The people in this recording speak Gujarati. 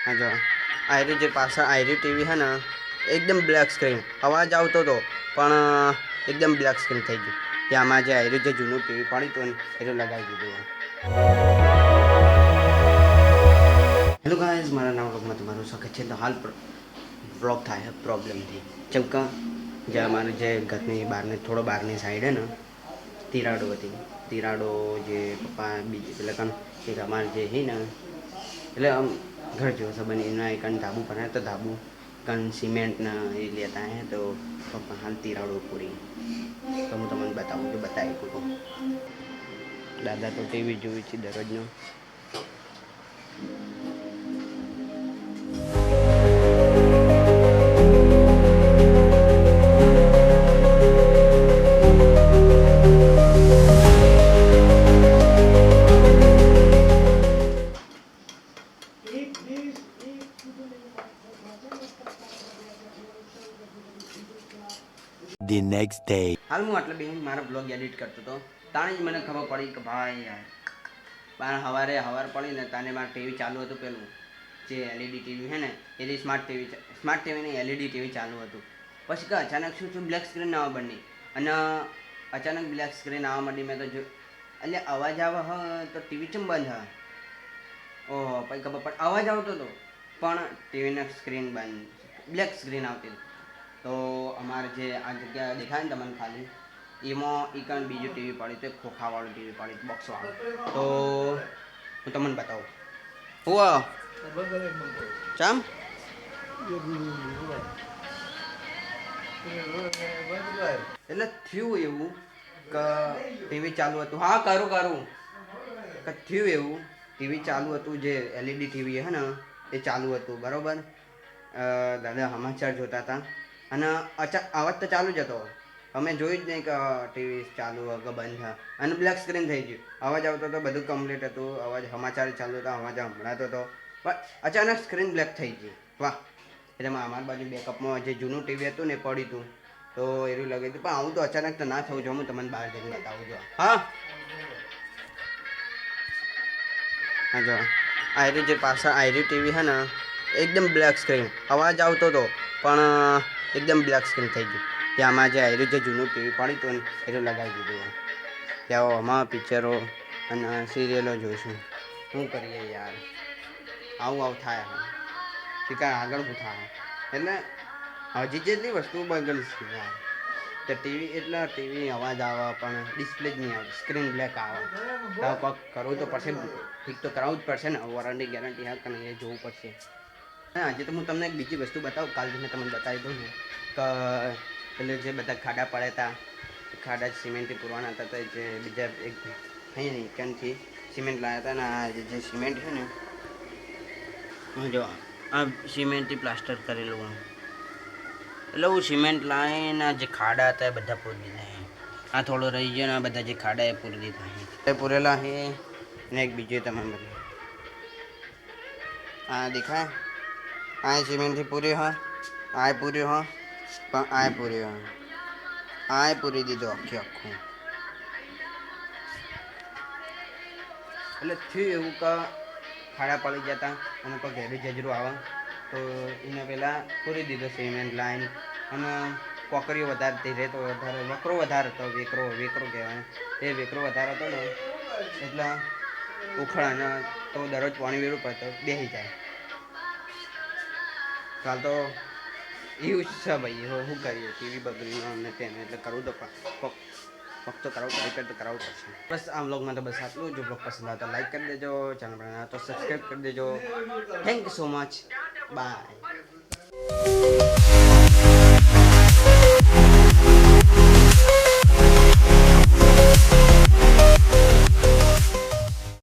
હા જો આયરી જે પાછળ આયરી ટીવી છે ને એકદમ બ્લેક સ્ક્રીન અવાજ આવતો હતો પણ એકદમ બ્લેક સ્ક્રીન થઈ ગયું. ત્યાં આમાં જે આયરી જે જૂનું ટીવી પડ્યું હતું ને એટલું લગાવી દીધું. હેલો ગાઈઝ, મારા નામ વ્લોગમાં તમારું સ્વાગત છે. તો હાલ વ્લોગ થાય પ્રોબ્લેમથી ચમકા જે અમારું જે ઘરની બહારને થોડો બહારની સાઈડ હે ને તિરાડો હતી. તિરાડો જે પપ્પા બીજી પેલા કામ એક અમારે જે હે ને એટલે આમ घर जो सब बने एक ધાબુ बनाया तो ધાબુ કન સિમેન્ટ ના એ લેતા હે તો પપ્પા હાલ તિરાડો પૂરી તો હું તમને બતાવું તો બતાવી શકું. દાદા તો ટીવી જોઈ છે દરરોજનો. The next day. હાલ હું આટલા બેન મારા બ્લોગ એડિટ કરતો હતો તાણે જ મને ખબર પડી કે ભાઈ યાર સવાર પડી ને તાને મારે ટીવી ચાલુ હતું. પેલું જે એલઈડી ટીવી છે ને એ સ્માર્ટ ટીવીની એલઈડી ટીવી ચાલુ હતું. પછી કે અચાનક શું બ્લેક સ્ક્રીન આવવા બની અને અચાનક બ્લેક સ્ક્રીન આવવા માંડી. મેં તો જો એટલે અવાજ આવે હ તો ટીવી ચમ બંધ હા. ઓહો પછી ખબર પણ અવાજ આવતો હતો પણ ટીવીના સ્ક્રીન બંધ, બ્લેક સ્ક્રીન આવતી હતી. તો અમારે જે આ જગ્યા દેખાય ને તમને ખાલી એમાં એક બીજું ટીવી પડી તો ખોખાવાળું ટીવી પડી બોક્સવાળું. તો હું તમને બતાવું હું ચમ એટલે થયું એવું કે ટીવી ચાલુ હતું. હા કરું કે થયું એવું ટીવી ચાલુ હતું. જે એલઈડી ટીવી હે ને એ ચાલુ હતું બરાબર. દાદા સમાચાર જોતા હતા અને અવાજ તો ચાલુ જ હતો. અમે જોયું જ નહીં કે ટીવી ચાલુ કે બંધ હા અને બ્લેક સ્ક્રીન થઈ ગયું. અવાજ આવતો હતો, બધું કમ્પ્લીટ હતું. અવાજ સમાચાર ચાલુ હતા, અવાજ સંભળાતો હતો પણ અચાનક સ્ક્રીન બ્લેક થઈ ગઈ. વાહ! એટલે અમારી બાજુ બેકઅપમાં જે જૂનું ટીવી હતું ને એ પડ્યું હતું તો એવું લાગે હતું. પણ આવું તો અચાનક તો ના થવું જોઈએ. હું તમને બહાર જઈને બતાવું છું. હા હા જો આયરી જે પાછળ આયરી ટીવી છે ને એકદમ બ્લેક સ્ક્રીન અવાજ આવતો હતો પણ એકદમ બ્લેક સ્ક્રીન થઈ ગયું. ત્યાં આમાં જે આયરું જે જૂનું ટીવી પડ્યું હતું ને એટલું લગાવી દીધું. ત્યાં આમાં પિક્ચરો અને સિરિયલો જોઈશું. શું કરીએ યાર, આવું થાય કે કાંઈ આગળ શું થાય. એટલે હજી જેટલી વસ્તુ બગડશે યાર. તો ટીવી એટલે ટીવી અવાજ આવે પણ ડિસ્પ્લે જ નહીં આવે, સ્ક્રીન બ્લેક આવે. તો કોક કરવું તો પડશે, ઠીક તો કરાવવું જ પડશે ને. વોરંટી ગેરંટી હા કે નહીં એ જોવું પડશે. હા આજે તો હું તમને એક બીજી વસ્તુ બતાવું. કાલથી મેં તમને બતાવી દઉં ને કે એટલે જે બધા ખાડા પડ્યા હતા, ખાડા સિમેન્ટથી પૂરવાના હતા. તો જે બીજા એક અહીં ક્યાંથી સિમેન્ટ લાવ્યા હતા ને આ જે સિમેન્ટ છે ને જો આ સિમેન્ટથી પ્લાસ્ટર કરેલું. એટલે હું સિમેન્ટ લાવીને જે ખાડા હતા એ બધા પૂરી દીધા. આ થોડો રહી ગયો ને આ બધા જે ખાડા એ પૂરી દીધા એ પૂરેલા છે. ને એક બીજું તમામ બધું આ દેખાય. આ સિમેન્ટથી પૂરી હા, આ પૂરી હા પણ આ પૂરી હા, આ પૂરી દીધું આખું. એટલે થયું એવું કે ખાડા પડી જતા અને કોઈ ઘેરી જજરું આવે તો એને પહેલાં પૂરી દીધો સિમેન્ટ લાઈન. અને કોકરીઓ વધારતી રહે તો વધારે વેકરો વધારે હતો. વેકરો કહેવાય એ વેકરો વધારે હતો ને એટલે ઉખડાને તો દરરોજ પાણી વેરું પડતો બેસી જાય. કાલ તો એવું જ છે ભાઈ. શું કરીએ, ટીવી બગડીને અને તેને એટલે કરવું તો ફક્ત કરાવવું પડશે. બસ આ વ્લોગમાં તો બસ આટલું. જો બ્લોગ પસંદ આવે તો લાઈક કરી દેજો, ચેનલ બનાવે તો સબસ્ક્રાઈબ કરી દેજો. Thank you so much, by.